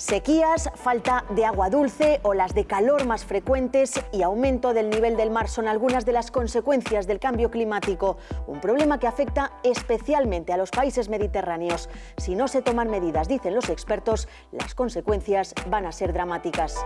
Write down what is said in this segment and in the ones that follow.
Sequías, falta de agua dulce, olas de calor más frecuentes y aumento del nivel del mar son algunas de las consecuencias del cambio climático, un problema que afecta especialmente a los países mediterráneos. Si no se toman medidas, dicen los expertos, las consecuencias van a ser dramáticas.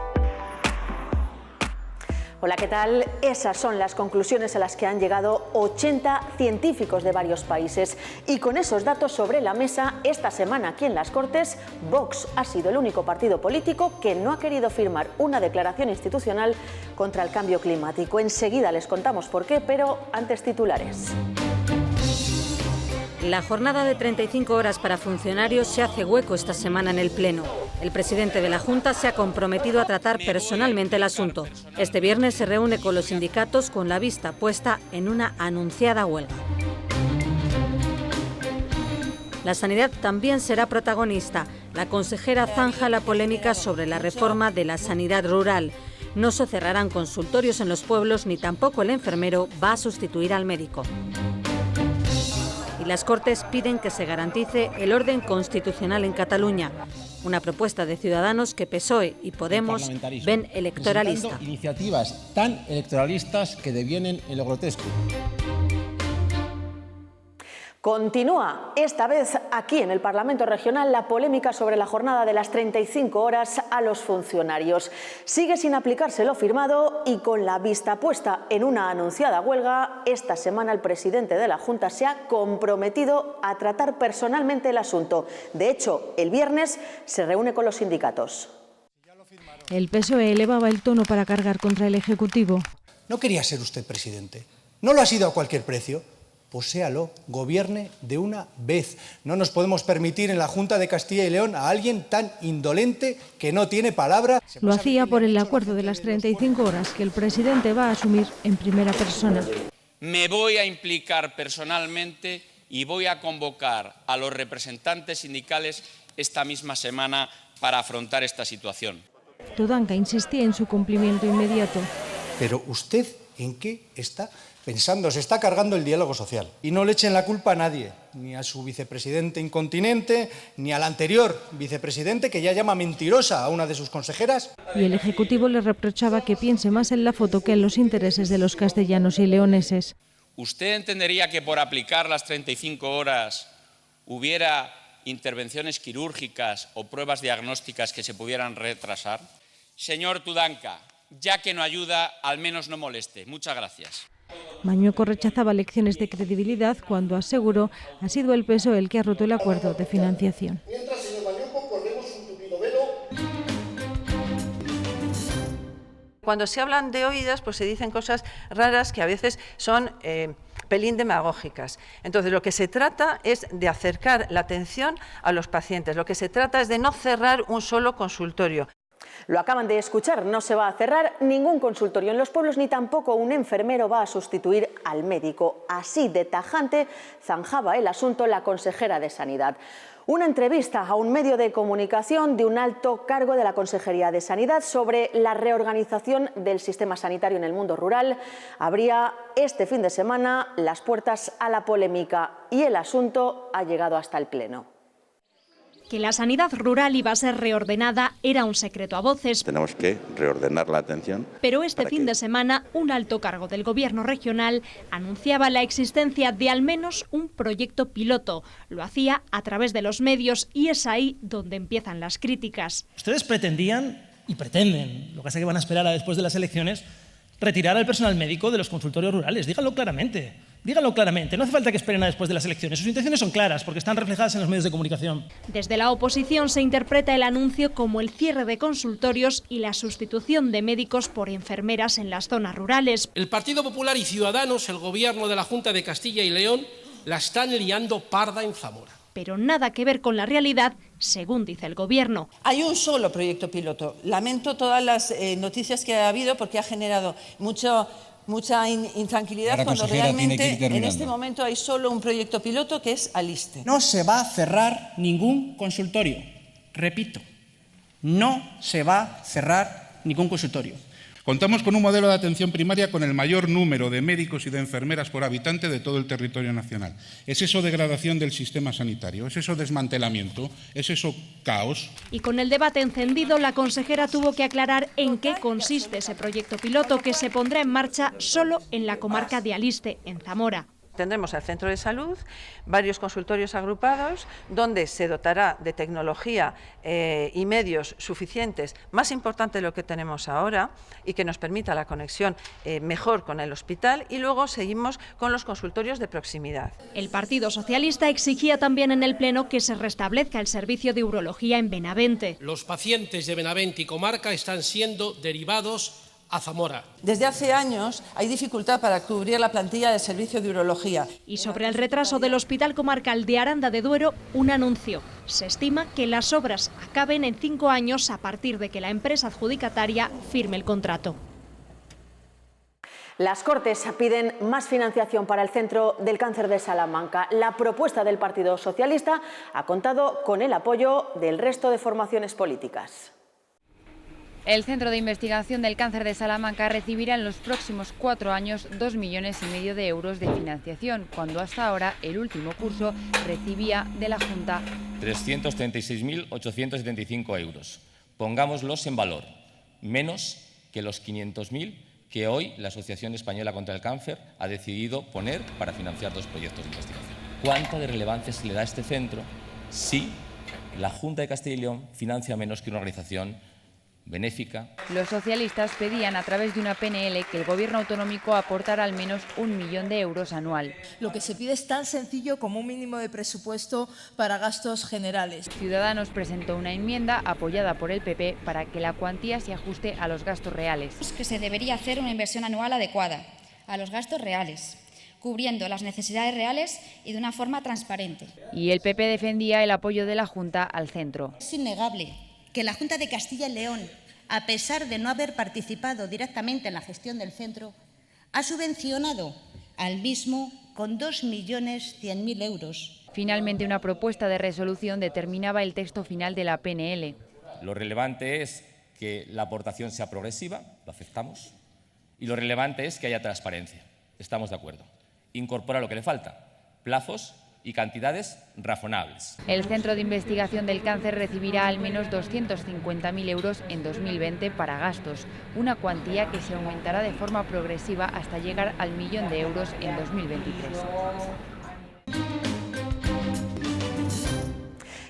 Hola, ¿qué tal? Esas son las conclusiones a las que han llegado 80 científicos de varios países. Y con esos datos sobre la mesa, esta semana aquí en las Cortes, Vox ha sido el único partido político que no ha querido firmar una declaración institucional contra el cambio climático. Enseguida les contamos por qué, pero antes titulares. La jornada de 35 horas para funcionarios se hace hueco esta semana en el Pleno. El presidente de la Junta se ha comprometido a tratar personalmente el asunto. Este viernes se reúne con los sindicatos con la vista puesta en una anunciada huelga. La sanidad también será protagonista. La consejera zanja la polémica sobre la reforma de la sanidad rural. No se cerrarán consultorios en los pueblos ni tampoco el enfermero va a sustituir al médico. Y las Cortes piden que se garantice el orden constitucional en Cataluña, una propuesta de Ciudadanos que PSOE y Podemos ven electoralista. Iniciativas tan electoralistas que devienen en lo grotesco. Continúa, esta vez aquí en el Parlamento Regional, la polémica sobre la jornada de las 35 horas a los funcionarios. Sigue sin aplicarse lo firmado y con la vista puesta en una anunciada huelga, esta semana el presidente de la Junta se ha comprometido a tratar personalmente el asunto. De hecho, el viernes se reúne con los sindicatos. El PSOE elevaba el tono para cargar contra el Ejecutivo. No quería ser usted presidente. No lo ha sido a cualquier precio. Pues séalo, gobierne de una vez. No nos podemos permitir en la Junta de Castilla y León a alguien tan indolente que no tiene palabra. Lo hacía por el acuerdo de las 35 horas que el presidente va a asumir en primera persona. Me voy a implicar personalmente y voy a convocar a los representantes sindicales esta misma semana para afrontar esta situación. Tudanca insistía en su cumplimiento inmediato. Pero usted, ¿en qué está pensando? Se está cargando el diálogo social. Y no le echen la culpa a nadie, ni a su vicepresidente incontinente, ni al anterior vicepresidente que ya llama mentirosa a una de sus consejeras. Y el Ejecutivo le reprochaba que piense más en la foto que en los intereses de los castellanos y leoneses. ¿Usted entendería que por aplicar las 35 horas hubiera intervenciones quirúrgicas o pruebas diagnósticas que se pudieran retrasar? Señor Tudanca, ya que no ayuda, al menos no moleste. Muchas gracias. Mañueco rechazaba lecciones de credibilidad cuando aseguró ha sido el PSOE el que ha roto el acuerdo de financiación. Mientras, señor Mañueco, corremos un tupido velo. Cuando se hablan de oídas, pues se dicen cosas raras que a veces son pelín demagógicas. Entonces, lo que se trata es de acercar la atención a los pacientes. Lo que se trata es de no cerrar un solo consultorio. Lo acaban de escuchar, no se va a cerrar ningún consultorio en los pueblos ni tampoco un enfermero va a sustituir al médico. Así de tajante zanjaba el asunto la consejera de Sanidad. Una entrevista a un medio de comunicación de un alto cargo de la Consejería de Sanidad sobre la reorganización del sistema sanitario en el mundo rural abría este fin de semana las puertas a la polémica y el asunto ha llegado hasta el Pleno. Que la sanidad rural iba a ser reordenada era un secreto a voces. Tenemos que reordenar la atención. Pero este fin de semana, un alto cargo del Gobierno regional anunciaba la existencia de al menos un proyecto piloto. Lo hacía a través de los medios y es ahí donde empiezan las críticas. Ustedes pretendían y pretenden, lo que pasa es que van a esperar a después de las elecciones, retirar al personal médico de los consultorios rurales. Díganlo claramente. Díganlo claramente, no hace falta que esperen a después de las elecciones. Sus intenciones son claras porque están reflejadas en los medios de comunicación. Desde la oposición se interpreta el anuncio como el cierre de consultorios y la sustitución de médicos por enfermeras en las zonas rurales. El Partido Popular y Ciudadanos, el gobierno de la Junta de Castilla y León, la están liando parda en Zamora. Pero nada que ver con la realidad, según dice el Gobierno. Hay un solo proyecto piloto. Lamento todas las noticias que ha habido porque ha generado mucha intranquilidad cuando realmente en este momento hay solo un proyecto piloto que es Aliste. No se va a cerrar ningún consultorio. Repito, no se va a cerrar ningún consultorio. Contamos con un modelo de atención primaria con el mayor número de médicos y de enfermeras por habitante de todo el territorio nacional. ¿Es eso degradación del sistema sanitario? ¿Es eso desmantelamiento? ¿Es eso caos? Y con el debate encendido, la consejera tuvo que aclarar en qué consiste ese proyecto piloto que se pondrá en marcha solo en la comarca de Aliste, en Zamora. Tendremos el centro de salud, varios consultorios agrupados, donde se dotará de tecnología y medios suficientes, más importante de lo que tenemos ahora, y que nos permita la conexión mejor con el hospital, y luego seguimos con los consultorios de proximidad. El Partido Socialista exigía también en el Pleno que se restablezca el servicio de urología en Benavente. Los pacientes de Benavente y comarca están siendo derivados a Zamora. Desde hace años hay dificultad para cubrir la plantilla del servicio de urología. Y sobre el retraso del Hospital Comarcal de Aranda de Duero, un anuncio. Se estima que las obras acaben en 5 años a partir de que la empresa adjudicataria firme el contrato. Las Cortes piden más financiación para el Centro del Cáncer de Salamanca. La propuesta del Partido Socialista ha contado con el apoyo del resto de formaciones políticas. El Centro de Investigación del Cáncer de Salamanca recibirá en los próximos 4 años 2,5 millones de euros de financiación, cuando hasta ahora el último curso recibía de la Junta 336.875 euros. Pongámoslos en valor, menos que los 500.000 que hoy la Asociación Española contra el Cáncer ha decidido poner para financiar 2 proyectos de investigación. ¿Cuánta de relevancia se le da a este centro si la Junta de Castilla y León financia menos que una organización benéfica? Los socialistas pedían a través de una PNL que el Gobierno autonómico aportara al menos 1 millón de euros anual. Lo que se pide es tan sencillo como un mínimo de presupuesto para gastos generales. Ciudadanos presentó una enmienda apoyada por el PP para que la cuantía se ajuste a los gastos reales. Que se debería hacer una inversión anual adecuada a los gastos reales, cubriendo las necesidades reales y de una forma transparente. Y el PP defendía el apoyo de la Junta al centro. Es innegable que la Junta de Castilla y León, a pesar de no haber participado directamente en la gestión del centro, ha subvencionado al mismo con 2.100.000 euros. Finalmente, una propuesta de resolución determinaba el texto final de la PNL. Lo relevante es que la aportación sea progresiva, lo aceptamos, y lo relevante es que haya transparencia. Estamos de acuerdo. Incorpora lo que le falta, plazos y cantidades razonables. El Centro de Investigación del Cáncer recibirá al menos 250.000 euros en 2020 para gastos, una cuantía que se aumentará de forma progresiva hasta llegar al 1 millón de euros en 2023.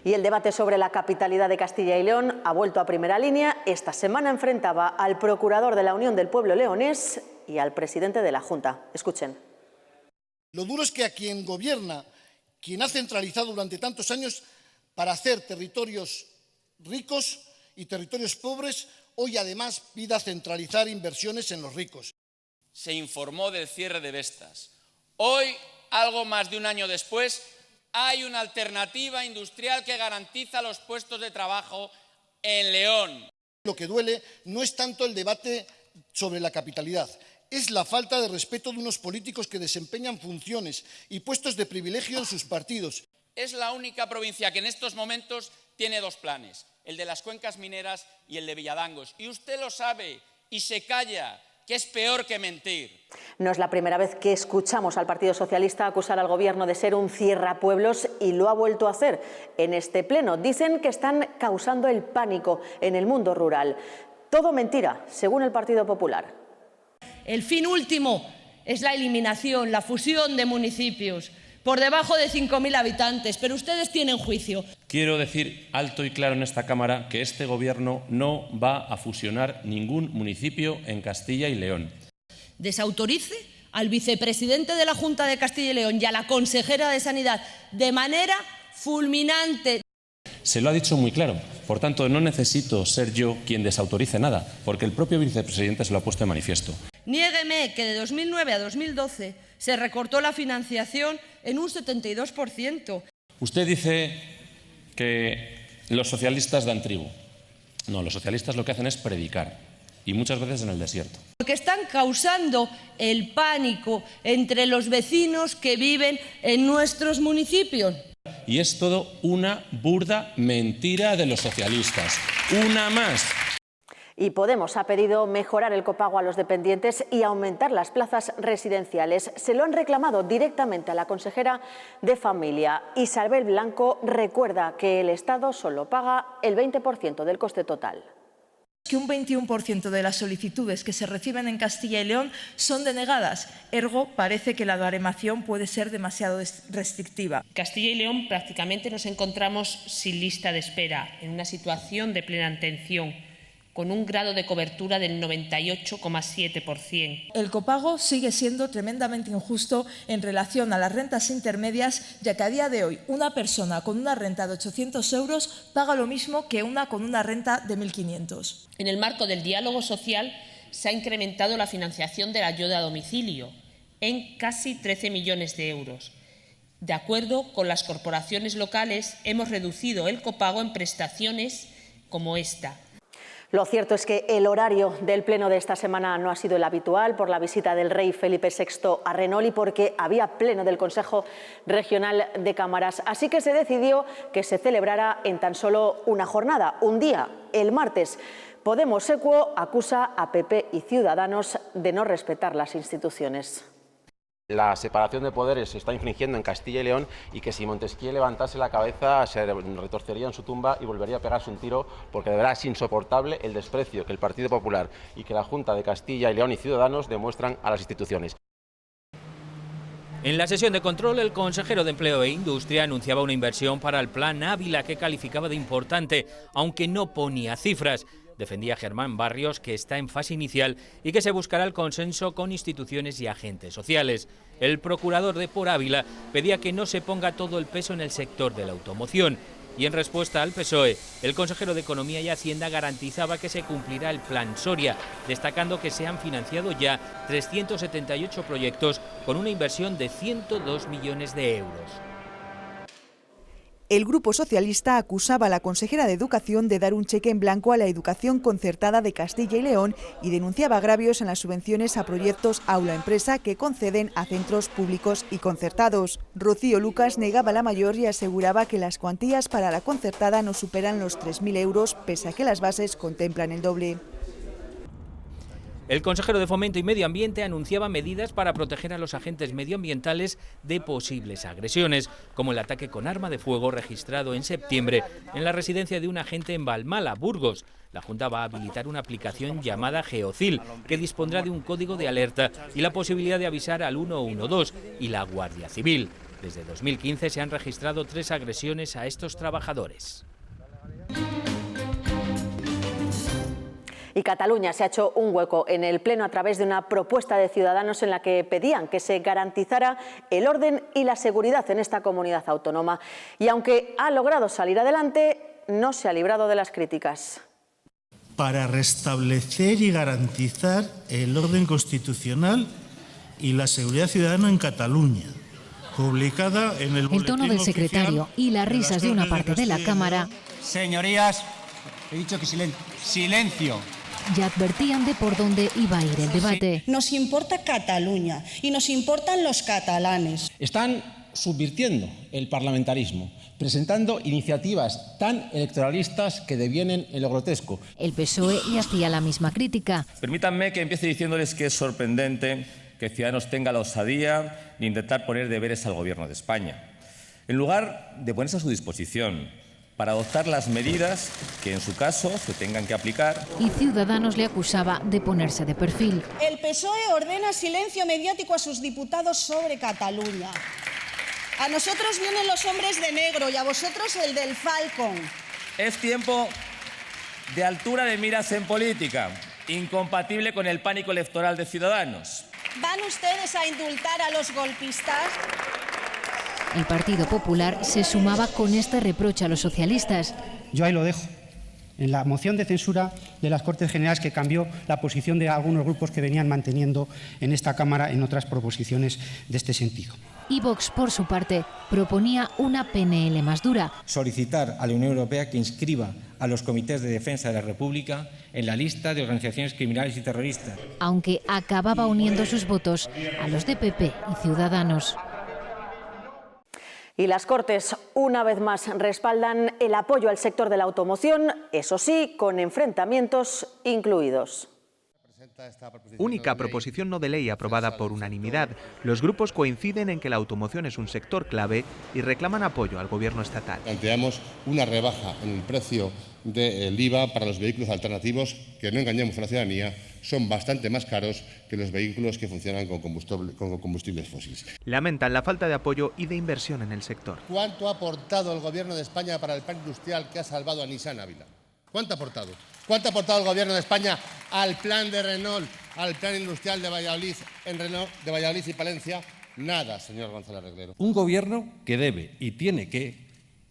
Y el debate sobre la capitalidad de Castilla y León ha vuelto a primera línea. Esta semana enfrentaba al procurador de la Unión del Pueblo leonés y al presidente de la Junta. Escuchen. Lo duro es que a quien gobierna, quien ha centralizado durante tantos años para hacer territorios ricos y territorios pobres, hoy además pida centralizar inversiones en los ricos. Se informó del cierre de Vestas. Hoy, algo más de un año después, hay una alternativa industrial que garantiza los puestos de trabajo en León. Lo que duele no es tanto el debate sobre la capitalidad, es la falta de respeto de unos políticos que desempeñan funciones y puestos de privilegio en sus partidos. Es la única provincia que en estos momentos tiene 2 planes, el de las cuencas mineras y el de Villadangos. Y usted lo sabe y se calla, que es peor que mentir. No es la primera vez que escuchamos al Partido Socialista acusar al Gobierno de ser un cierrapueblos y lo ha vuelto a hacer en este pleno. Dicen que están causando el pánico en el mundo rural. Todo mentira, según el Partido Popular. El fin último es la eliminación, la fusión de municipios por debajo de 5.000 habitantes, pero ustedes tienen juicio. Quiero decir alto y claro en esta Cámara que este Gobierno no va a fusionar ningún municipio en Castilla y León. Desautorice al vicepresidente de la Junta de Castilla y León y a la consejera de Sanidad de manera fulminante. Se lo ha dicho muy claro. Por tanto, no necesito ser yo quien desautorice nada, porque el propio vicepresidente se lo ha puesto de manifiesto. Niégueme que de 2009 a 2012 se recortó la financiación en un 72%. Usted dice que los socialistas dan tribu. No, los socialistas lo que hacen es predicar, y muchas veces en el desierto. Porque están causando el pánico entre los vecinos que viven en nuestros municipios. Y es todo una burda mentira de los socialistas. Una más. Y Podemos ha pedido mejorar el copago a los dependientes y aumentar las plazas residenciales. Se lo han reclamado directamente a la consejera de Familia. Isabel Blanco recuerda que el Estado solo paga el 20% del coste total. Que un 21% de las solicitudes que se reciben en Castilla y León son denegadas. Ergo, parece que la baremación puede ser demasiado restrictiva. Castilla y León prácticamente nos encontramos sin lista de espera, en una situación de plena atención, con un grado de cobertura del 98,7%. El copago sigue siendo tremendamente injusto en relación a las rentas intermedias, ya que a día de hoy una persona con una renta de 800 euros paga lo mismo que una con una renta de 1.500. En el marco del diálogo social se ha incrementado la financiación de la ayuda a domicilio en casi 13 millones de euros. De acuerdo con las corporaciones locales, hemos reducido el copago en prestaciones como esta. Lo cierto es que el horario del pleno de esta semana no ha sido el habitual por la visita del rey Felipe VI a Renol y porque había pleno del Consejo Regional de Cámaras. Así que se decidió que se celebrara en tan solo una jornada, un día, el martes. Podemos Equo acusa a PP y Ciudadanos de no respetar las instituciones. La separación de poderes se está infringiendo en Castilla y León y que si Montesquieu levantase la cabeza se retorcería en su tumba y volvería a pegarse un tiro, porque de verdad es insoportable el desprecio que el Partido Popular y que la Junta de Castilla y León y Ciudadanos demuestran a las instituciones. En la sesión de control, el consejero de Empleo e Industria anunciaba una inversión para el Plan Ávila que calificaba de importante, aunque no ponía cifras. Defendía Germán Barrios que está en fase inicial y que se buscará el consenso con instituciones y agentes sociales. El procurador de Por Ávila pedía que no se ponga todo el peso en el sector de la automoción. Y en respuesta al PSOE, el consejero de Economía y Hacienda garantizaba que se cumplirá el Plan Soria, destacando que se han financiado ya 378 proyectos con una inversión de 102 millones de euros. El Grupo Socialista acusaba a la consejera de Educación de dar un cheque en blanco a la educación concertada de Castilla y León y denunciaba agravios en las subvenciones a proyectos aula-empresa que conceden a centros públicos y concertados. Rocío Lucas negaba la mayor y aseguraba que las cuantías para la concertada no superan los 3.000 euros, pese a que las bases contemplan el doble. El consejero de Fomento y Medio Ambiente anunciaba medidas para proteger a los agentes medioambientales de posibles agresiones, como el ataque con arma de fuego registrado en septiembre en la residencia de un agente en Valmala, Burgos. La Junta va a habilitar una aplicación llamada Geocil, que dispondrá de un código de alerta y la posibilidad de avisar al 112 y la Guardia Civil. Desde 2015 se han registrado 3 agresiones a estos trabajadores. Y Cataluña se ha hecho un hueco en el Pleno a través de una propuesta de Ciudadanos en la que pedían que se garantizara el orden y la seguridad en esta comunidad autónoma. Y aunque ha logrado salir adelante, no se ha librado de las críticas. Para restablecer y garantizar el orden constitucional y la seguridad ciudadana en Cataluña, publicada en el El tono del secretario y las risas de una parte de la Cámara. Señorías, he dicho que silencio. Ya advertían de por dónde iba a ir el debate. Nos importa Cataluña y nos importan los catalanes. Están subvirtiendo el parlamentarismo, presentando iniciativas tan electoralistas que devienen en lo grotesco. El PSOE le hacía la misma crítica. Permítanme que empiece diciéndoles que es sorprendente que Ciudadanos tenga la osadía de intentar poner deberes al Gobierno de España, en lugar de ponerse a su disposición para adoptar las medidas que en su caso se tengan que aplicar. Y Ciudadanos le acusaba de ponerse de perfil. El PSOE ordena silencio mediático a sus diputados sobre Cataluña. A nosotros vienen los hombres de negro y a vosotros el del Falcon. Es tiempo de altura de miras en política, incompatible con el pánico electoral de Ciudadanos. ¿Van ustedes a indultar a los golpistas? El Partido Popular se sumaba con este reproche a los socialistas. Yo ahí lo dejo, en la moción de censura de las Cortes Generales que cambió la posición de algunos grupos que venían manteniendo en esta Cámara en otras proposiciones de este sentido. Y Vox, por su parte, proponía una PNL más dura. Solicitar a la Unión Europea que inscriba a los comités de defensa de la República en la lista de organizaciones criminales y terroristas. Aunque acababa uniendo sus votos a los de PP y Ciudadanos. Y las Cortes, una vez más, respaldan el apoyo al sector de la automoción, eso sí, con enfrentamientos incluidos. Única proposición no de ley aprobada por unanimidad. Los grupos coinciden en que la automoción es un sector clave y reclaman apoyo al Gobierno estatal. Planteamos una rebaja en el precio del IVA para los vehículos alternativos, que no engañemos a la ciudadanía, son bastante más caros que los vehículos que funcionan con combustibles fósiles. Lamentan la falta de apoyo y de inversión en el sector. ¿Cuánto ha aportado el Gobierno de España para el plan industrial que ha salvado a Nissan Ávila? ¿Cuánto ha aportado? ¿Cuánto ha aportado el Gobierno de España al plan de Renault, al plan industrial de Valladolid, en Renault, de Valladolid y Palencia? Nada, señor González Reglero. Un gobierno que debe y tiene que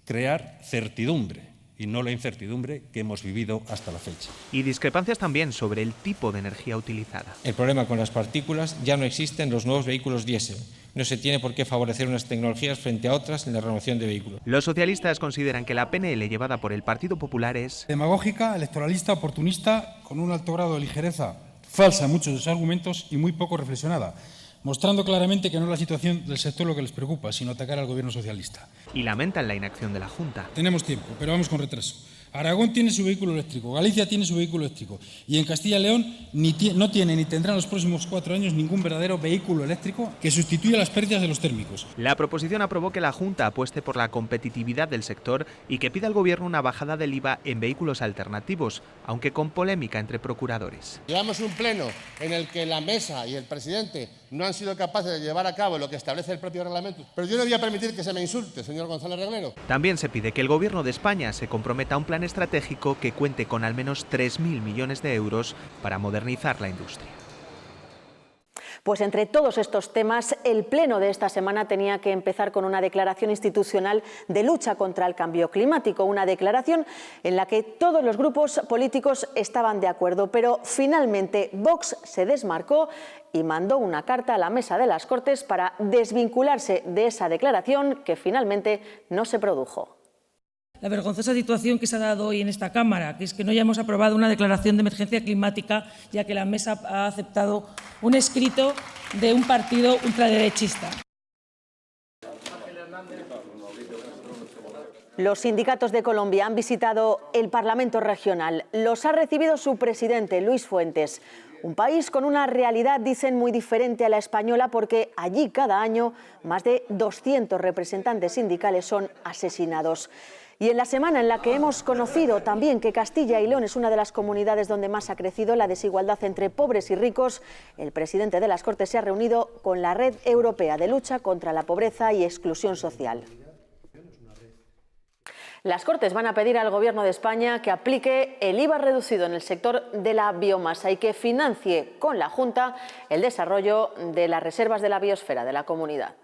crear certidumbre y no la incertidumbre que hemos vivido hasta la fecha. Y discrepancias también sobre el tipo de energía utilizada. El problema con las partículas ya no existe en los nuevos vehículos diésel. No se tiene por qué favorecer unas tecnologías frente a otras en la renovación de vehículos. Los socialistas consideran que la PNL llevada por el Partido Popular es demagógica, electoralista, oportunista, con un alto grado de ligereza, falsa en muchos de sus argumentos y muy poco reflexionada, mostrando claramente que no es la situación del sector lo que les preocupa, sino atacar al Gobierno socialista. Y lamentan la inacción de la Junta. Tenemos tiempo, pero vamos con retraso. Aragón tiene su vehículo eléctrico, Galicia tiene su vehículo eléctrico y en Castilla y León no tiene ni tendrá en los próximos 4 años ningún verdadero vehículo eléctrico que sustituya las pérdidas de los térmicos. La proposición aprobó que la Junta apueste por la competitividad del sector y que pida al Gobierno una bajada del IVA en vehículos alternativos, aunque con polémica entre procuradores. Llevamos un pleno en el que la mesa y el presidente no han sido capaces de llevar a cabo lo que establece el propio reglamento. Pero yo no voy a permitir que se me insulte, señor González Reglero. También se pide que el Gobierno de España se comprometa a un plan estratégico que cuente con al menos 3.000 millones de euros para modernizar la industria. Pues entre todos estos temas, el pleno de esta semana tenía que empezar con una declaración institucional de lucha contra el cambio climático, una declaración en la que todos los grupos políticos estaban de acuerdo, pero finalmente Vox se desmarcó y mandó una carta a la mesa de las Cortes para desvincularse de esa declaración que finalmente no se produjo. La vergonzosa situación que se ha dado hoy en esta Cámara, que es que no hayamos aprobado una declaración de emergencia climática, ya que la mesa ha aceptado un escrito de un partido ultraderechista. Los sindicatos de Colombia han visitado el Parlamento regional. Los ha recibido su presidente, Luis Fuentes. Un país con una realidad, dicen, muy diferente a la española, porque allí cada año más de 200 representantes sindicales son asesinados. Y en la semana en la que hemos conocido también que Castilla y León es una de las comunidades donde más ha crecido la desigualdad entre pobres y ricos, el presidente de las Cortes se ha reunido con la Red Europea de Lucha contra la Pobreza y Exclusión Social. Las Cortes van a pedir al Gobierno de España que aplique el IVA reducido en el sector de la biomasa y que financie con la Junta el desarrollo de las reservas de la biosfera de la comunidad.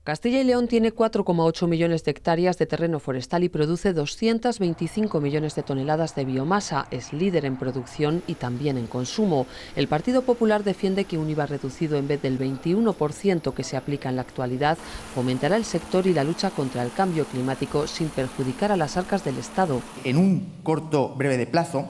Castilla y León tiene 4,8 millones de hectáreas de terreno forestal y produce 225 millones de toneladas de biomasa. Es líder en producción y también en consumo. El Partido Popular defiende que un IVA reducido en vez del 21% que se aplica en la actualidad fomentará el sector y la lucha contra el cambio climático sin perjudicar a las arcas del Estado. En un corto breve de plazo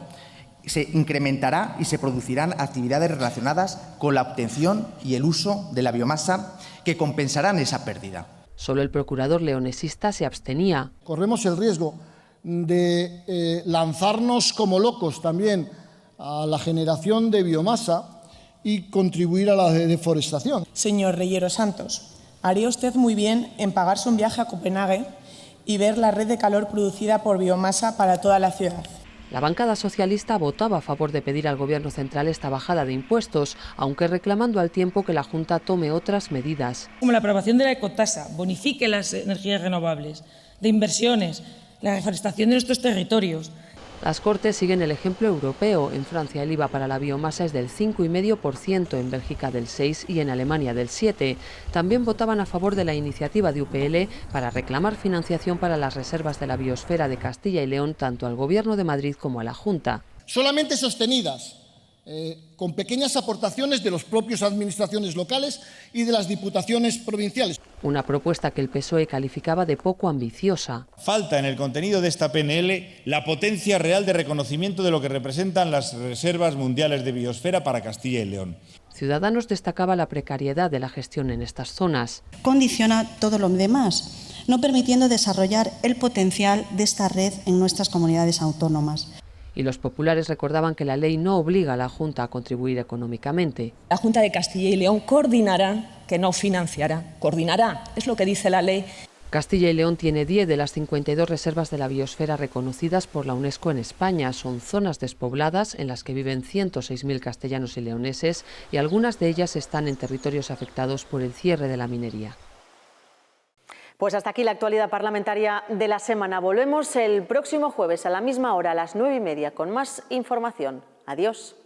se incrementará y se producirán actividades relacionadas con la obtención y el uso de la biomasa que compensarán esa pérdida. Solo el procurador leonesista se abstenía. Corremos el riesgo de lanzarnos como locos también a la generación de biomasa y contribuir a la deforestación. Señor Reyero Santos, haría usted muy bien en pagarse un viaje a Copenhague y ver la red de calor producida por biomasa para toda la ciudad. La bancada socialista votaba a favor de pedir al Gobierno central esta bajada de impuestos, aunque reclamando al tiempo que la Junta tome otras medidas. Como la aprobación de la ecotasa, bonifique las energías renovables, de inversiones, la reforestación de nuestros territorios. Las Cortes siguen el ejemplo europeo. En Francia el IVA para la biomasa es del 5,5%, en Bélgica del 6% y en Alemania del 7%. También votaban a favor de la iniciativa de UPL para reclamar financiación para las reservas de la biosfera de Castilla y León, tanto al Gobierno de Madrid como a la Junta. Solamente sostenidas con pequeñas aportaciones de las propias administraciones locales y de las diputaciones provinciales. Una propuesta que el PSOE calificaba de poco ambiciosa. Falta en el contenido de esta PNL la potencia real de reconocimiento de lo que representan las reservas mundiales de biosfera para Castilla y León. Ciudadanos destacaba la precariedad de la gestión en estas zonas. Condiciona todo lo demás. no permitiendo desarrollar el potencial de esta red en nuestras comunidades autónomas. Y los populares recordaban que la ley no obliga a la Junta a contribuir económicamente. La Junta de Castilla y León coordinará, que no financiará. Coordinará, es lo que dice la ley. Castilla y León tiene 10 de las 52 reservas de la biosfera reconocidas por la UNESCO en España. Son zonas despobladas en las que viven 106.000 castellanos y leoneses y algunas de ellas están en territorios afectados por el cierre de la minería. Pues hasta aquí la actualidad parlamentaria de la semana. Volvemos el próximo jueves a la misma hora, a las 9:30, con más información. Adiós.